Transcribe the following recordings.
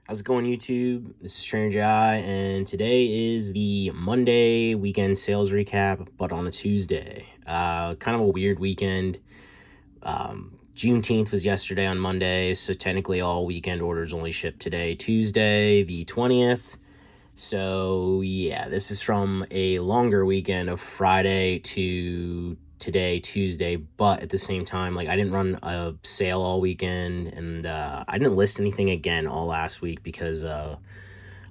How's it going, YouTube? This is Strange Eye, and today is the Monday weekend sales recap, but on a Tuesday. Kind of a weird weekend. Juneteenth was yesterday on Monday, so technically all weekend orders only shipped today, Tuesday, the 20th. So, yeah, this is from a longer weekend of Friday to today, Tuesday, but at the same time, like, I didn't run a sale all weekend, and I didn't list anything again all last week because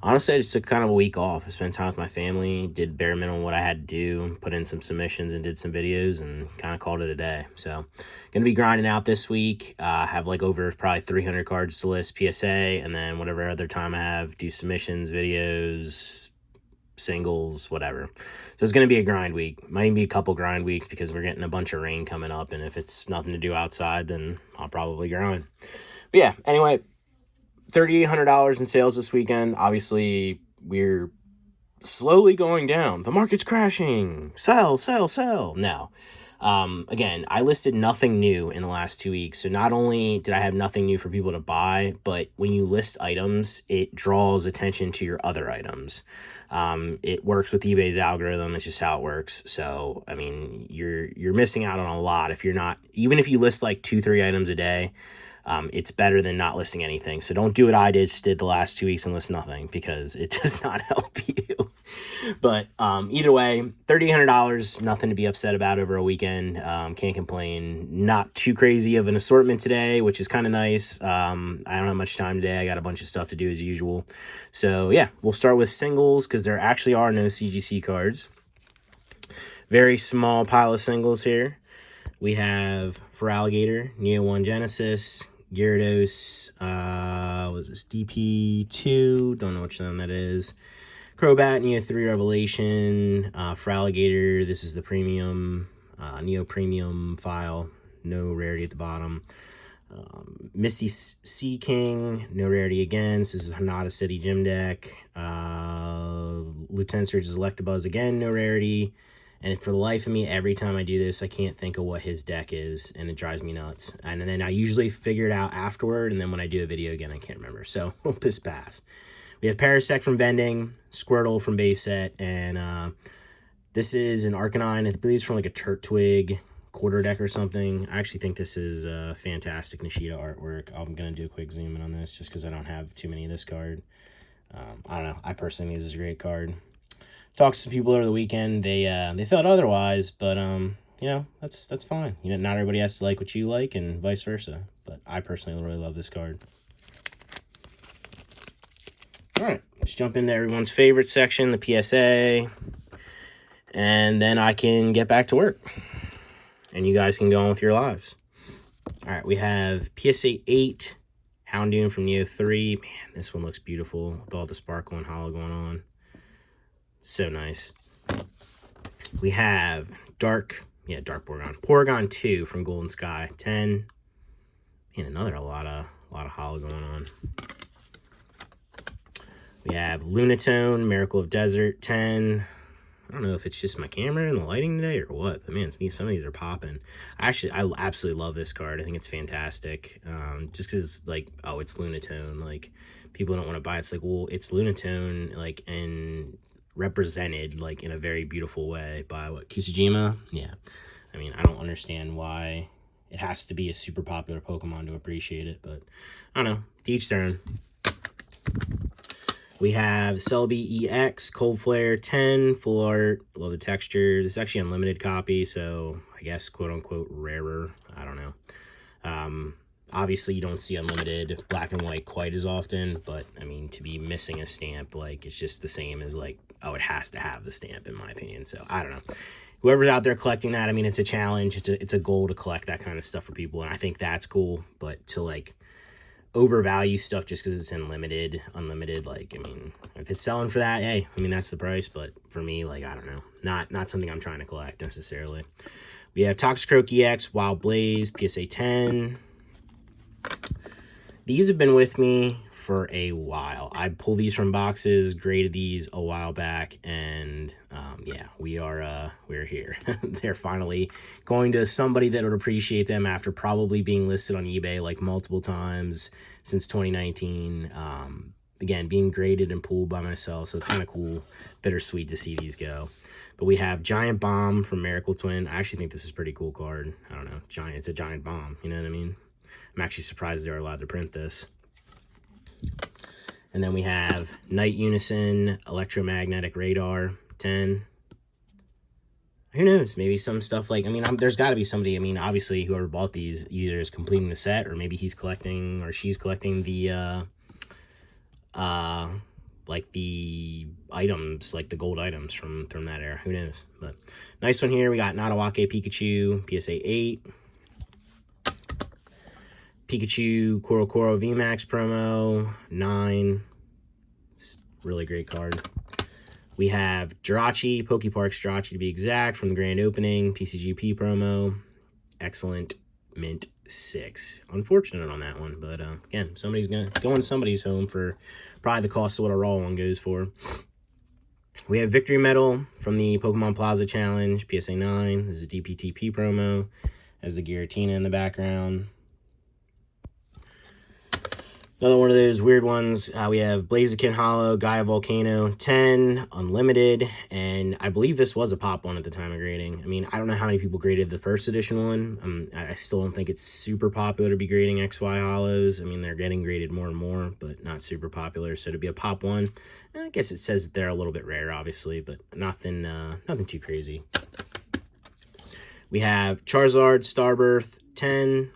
honestly, I just took kind of a week off. I spent time with my family, did bare minimum what I had to do, put in some submissions and did some videos, and kind of called it a day. So, gonna be grinding out this week. Have like over probably 300 cards to list PSA, and then whatever other time I have, do submissions, videos, singles, whatever. So it's gonna be a grind week. Might even be a couple grind weeks because we're getting a bunch of rain coming up, and if it's nothing to do outside, then I'll probably grind. But yeah, anyway, $3,800 in sales this weekend. Obviously, we're slowly going down. The market's crashing. Sell, sell, sell. No. Again, I listed nothing new in the last 2 weeks. So not only did I have nothing new for people to buy, but when you list items, it draws attention to your other items. It works with eBay's algorithm. It's just how it works. So, I mean, you're missing out on a lot if you're not, even if you list like 2-3 items a day. It's better than not listing anything. So don't do what I did the last 2 weeks and list nothing, because it does not help you. But either way, $3,800, nothing to be upset about over a weekend. Can't complain. Not too crazy of an assortment today, which is kind of nice. I don't have much time today. I got a bunch of stuff to do as usual. So yeah, we'll start with singles because there actually are no CGC cards. Very small pile of singles here. We have for Alligator, Neo 1 Genesis, Gyarados, was this DP2? Don't know which one that is. Crobat, Neo 3 Revelation. For Alligator, this is the premium, Neo Premium file. No rarity at the bottom. Misty Sea King, no rarity again. This is Hanada City Gym Deck. Lieutenant Surge's Electabuzz again, no rarity. And for the life of me, every time I do this, I can't think of what his deck is, and it drives me nuts. And then I usually figure it out afterward, and then when I do a video again, I can't remember. So, we'll just pass. We have Parasect from Vending, Squirtle from Base Set, and this is an Arcanine. I believe it's from like a Turtwig quarter deck or something. I actually think this is fantastic Nishida artwork. I'm going to do a quick zoom in on this just because I don't have too many of this card. I don't know. I personally think this is a great card. Talked to some people over the weekend. They felt otherwise, but you know, that's fine. You know, not everybody has to like what you like, and vice versa. But I personally really love this card. All right, let's jump into everyone's favorite section, the PSA, and then I can get back to work, and you guys can go on with your lives. All right, we have PSA 8, Houndoom from Neo 3. Man, this one looks beautiful with all the sparkle and hollow going on. So nice. We have Dark Porygon 2 from Golden Sky 10. And a lot of hollow going on. We have Lunatone, Miracle of Desert 10. I don't know if it's just my camera and the lighting today or what, but man, some of these are popping. I absolutely love this card. I think it's fantastic. Just because, like, oh, it's Lunatone. Like, people don't want to buy it. It's like, well, it's Lunatone, like, and represented like in a very beautiful way by what, Kusujima? Yeah. I mean, I don't understand why it has to be a super popular Pokemon to appreciate it, but I don't know. To each their own. We have Celebi EX, Cold Flare 10, full art. Love the texture. This is actually an unlimited copy, so I guess quote unquote rarer. I don't know. Obviously, you don't see unlimited black and white quite as often, but I mean, to be missing a stamp, like, it's just the same as like, oh, it has to have the stamp, in my opinion. So I don't know. Whoever's out there collecting that, I mean, it's a challenge. It's a goal to collect that kind of stuff for people, and I think that's cool. But to like overvalue stuff just because it's unlimited, like, I mean, if it's selling for that, hey, I mean, that's the price. But for me, like, I don't know, not something I'm trying to collect necessarily. We have Toxicroak EX, Wild Blaze, PSA 10. These have been with me for a while. I pulled these from boxes, graded these a while back, and yeah, we're here. They're finally going to somebody that would appreciate them after probably being listed on eBay like multiple times since 2019. again, being graded and pulled by myself, so it's kind of cool, bittersweet to see these go. But we have Giant Bomb from Miracle Twin. I actually think this is a pretty cool card. I don't know, it's a giant bomb, you know what I mean? I'm actually surprised they're allowed to print this. And then we have Night Unison, Electromagnetic Radar, 10. Who knows? Maybe some stuff like, I mean, there's got to be somebody, I mean, obviously, whoever bought these either is completing the set, or maybe he's collecting, or she's collecting the, like the items, like the gold items from that era. Who knows? But nice one here. We got Nadawake Pikachu, PSA 8. Pikachu Koro VMAX promo, 9. It's a really great card. We have Jirachi, Pokeparks Jirachi to be exact, from the grand opening, PCGP promo. Excellent, mint 6. Unfortunate on that one, but again, somebody's going somebody's home for probably the cost of what a raw one goes for. We have Victory Medal from the Pokemon Plaza Challenge, PSA 9. This is a DPTP promo. Has the Giratina in the background. Another one of those weird ones. We have Blaziken Hollow, Gaia Volcano, 10, Unlimited, and I believe this was a pop one at the time of grading. I mean, I don't know how many people graded the first edition one. I still don't think it's super popular to be grading XY Hollows. I mean, they're getting graded more and more, but not super popular. So to be a pop one, I guess it says they're a little bit rare, obviously, but nothing too crazy. We have Charizard, Starbirth, 10.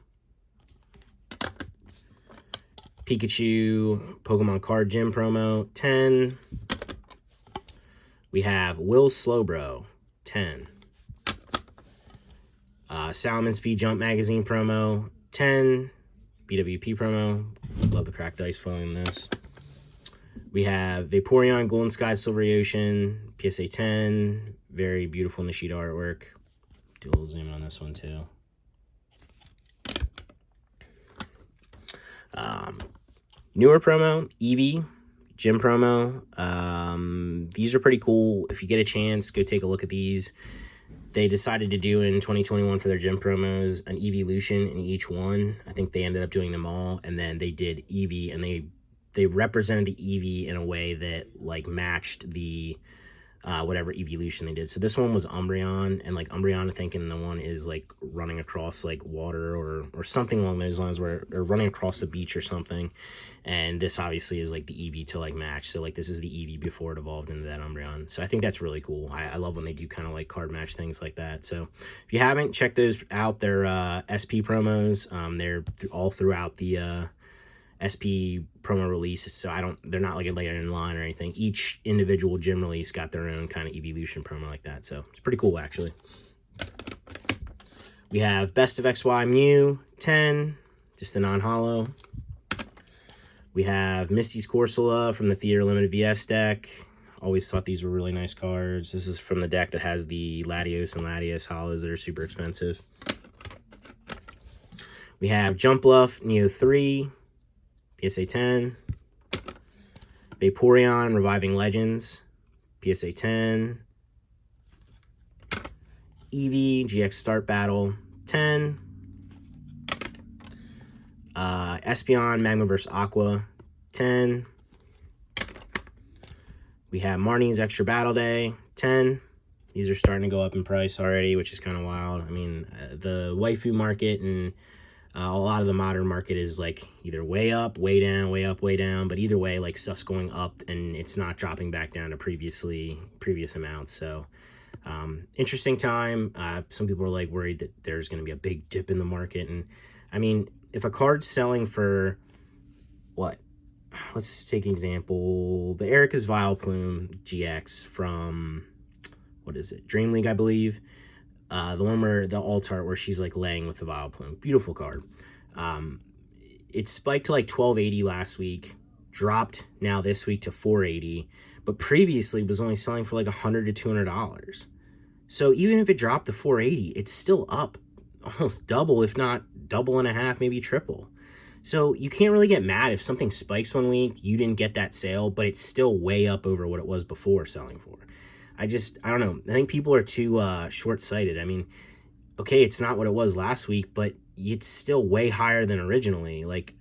Pikachu Pokemon Card Gym promo, 10. We have Will Slowbro, 10. Salmon Speed Jump Magazine promo, 10. BWP promo. Love the cracked dice foil in this. We have Vaporeon Golden Sky Silvery Ocean, PSA 10. Very beautiful Nishida artwork. Do a little zoom in on this one too. Newer promo, Eevee, gym promo. These are pretty cool. If you get a chance, go take a look at these. They decided to do in 2021 for their gym promos an evolution in each one. I think they ended up doing them all, and then they did Eevee, and they represented the Eevee in a way that like matched the whatever evolution they did. So this one was Umbreon, and like Umbreon, I think in the one is like running across like water or something along those lines, where they're running across the beach or something. And this obviously is like the Eevee to like match. So like this is the Eevee before it evolved into that Umbreon. So I think that's really cool. I love when they do kind of like card match things like that. So if you haven't, check those out. They're SP promos. They're all throughout the SP promo releases, so they're not like later in line or anything. Each individual gym release got their own kind of evolution promo like that, so it's pretty cool actually. We have Best of XY Mew, 10, just a non-holo. We have Misty's Corsola from the Theater Limited VS deck. Always thought these were really nice cards. This is from the deck that has the Latios and Latias holos that are super expensive. We have Jumpluff, Neo 3, PSA 10. Vaporeon, Reviving Legends, PSA 10. Eevee, GX Start Battle, 10. Espeon, Magmaverse Aqua, 10. We have Marnie's Extra Battle Day, 10. These are starting to go up in price already, which is kind of wild. I mean, the waifu market and a lot of the modern market is like either way up, way down, way up, way down. But either way, like stuff's going up and it's not dropping back down to previous amounts. So interesting time. Some people are like worried that there's going to be a big dip in the market. And I mean, if a card's selling for what? Let's take an example. The Erica's Vileplume GX from, what is it? Dream League, I believe. The one where the alt art where she's like laying with the Vileplume. Beautiful card. It spiked to like 1280 last week, dropped now this week to 480, but previously was only selling for like $100 to $200. So even if it dropped to 480, it's still up almost double, if not double and a half, maybe triple. So you can't really get mad if something spikes one week, you didn't get that sale, but it's still way up over what it was before selling for. I don't know. I think people are too short-sighted. I mean, okay, it's not what it was last week, but it's still way higher than originally. Like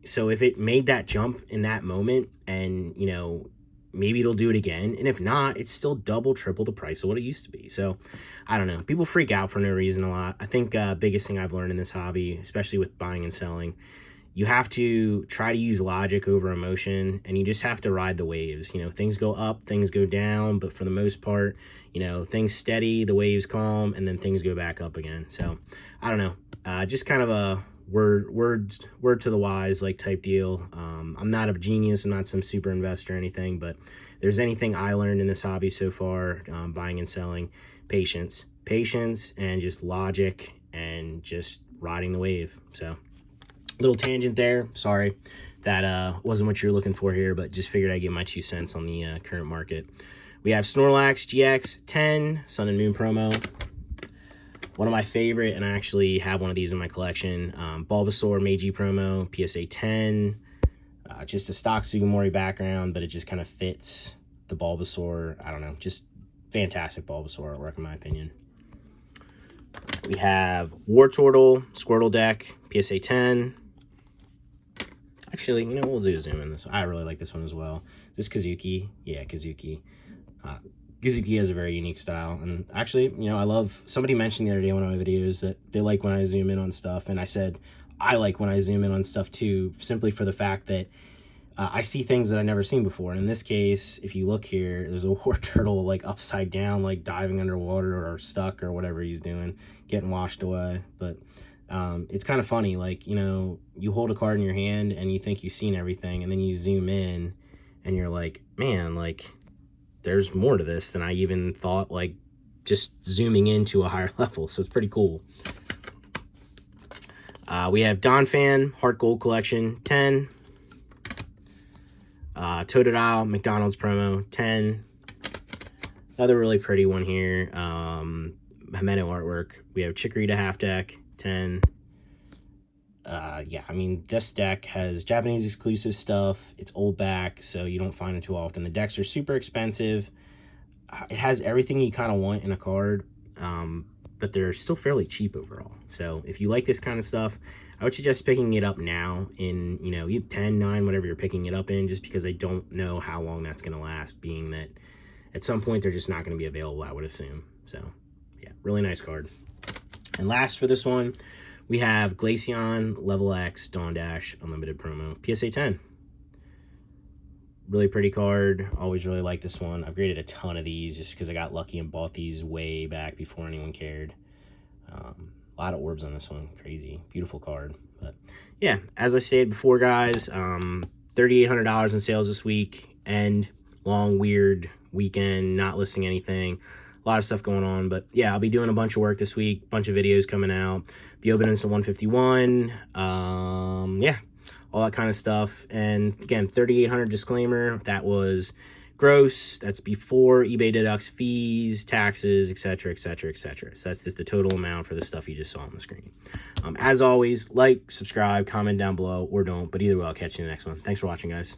So if it made that jump in that moment, and, you know, maybe it'll do it again. And if not, it's still double, triple the price of what it used to be. So I don't know. People freak out for no reason a lot. I think biggest thing I've learned in this hobby, especially with buying and selling, you have to try to use logic over emotion, and you just have to ride the waves. You know, things go up, things go down, but for the most part, you know, things steady, the waves calm, and then things go back up again. So I don't know, just kind of a word to the wise like type deal. I'm not a genius, I'm not some super investor or anything, but if there's anything I learned in this hobby so far, buying and selling, patience, and just logic, and just riding the wave. So little tangent there, sorry that wasn't what you're looking for here, but just figured I'd give my 2 cents on the current market. We have Snorlax GX 10 Sun and Moon promo, one of my favorite, and I actually have one of these in my collection. Bulbasaur Meiji promo, PSA 10, just a stock Sugimori background, but it just kind of fits the Bulbasaur. I don't know, just fantastic Bulbasaur artwork in my opinion. We have Wartortle Squirtle deck, PSA 10. Actually, you know, we'll do a zoom in this. I really like this one as well. This Kazuki. Yeah, Kazuki. Kazuki has a very unique style. And actually, you know, I love... Somebody mentioned the other day in one of my videos that they like when I zoom in on stuff. And I said, I like when I zoom in on stuff too, simply for the fact that I see things that I've never seen before. And in this case, if you look here, there's a Wartortle like upside down, like diving underwater or stuck or whatever he's doing, getting washed away. But it's kind of funny, like, you know, you hold a card in your hand and you think you've seen everything, and then you zoom in and you're like, man, like, there's more to this than I even thought, like, just zooming into a higher level. So it's pretty cool. We have Donphan Heart Gold Collection 10. Totodile McDonald's promo 10. Another really pretty one here. Himeno artwork. We have Chikorita half deck 10. Yeah, I mean, this deck has Japanese exclusive stuff. It's old back, so you don't find it too often. The decks are super expensive. It has everything you kind of want in a card, but they're still fairly cheap overall. So if you like this kind of stuff, I would suggest picking it up now in, you know, 10, 9, whatever you're picking it up in, just because I don't know how long that's going to last, being that at some point they're just not going to be available, I would assume. So yeah, really nice card. And last for this one, we have Glaceon Level X Dawn Dash Unlimited promo, PSA 10. Really pretty card. Always really like this one. I've graded a ton of these just because I got lucky and bought these way back before anyone cared. A lot of orbs on this one. Crazy. Beautiful card. But yeah, as I said before, guys, $3,800 in sales this week. And long, weird weekend, not listing anything. A lot of stuff going on, but yeah, I'll be doing a bunch of work this week, bunch of videos coming out, be opening some 151, yeah, all that kind of stuff. And again, 3,800 disclaimer, that was gross, that's before eBay deducts fees, taxes, etc., etc., etc. So that's just the total amount for the stuff you just saw on the screen. As always, like, subscribe, comment down below, or don't, but either way, I'll catch you in the next one. Thanks for watching, guys.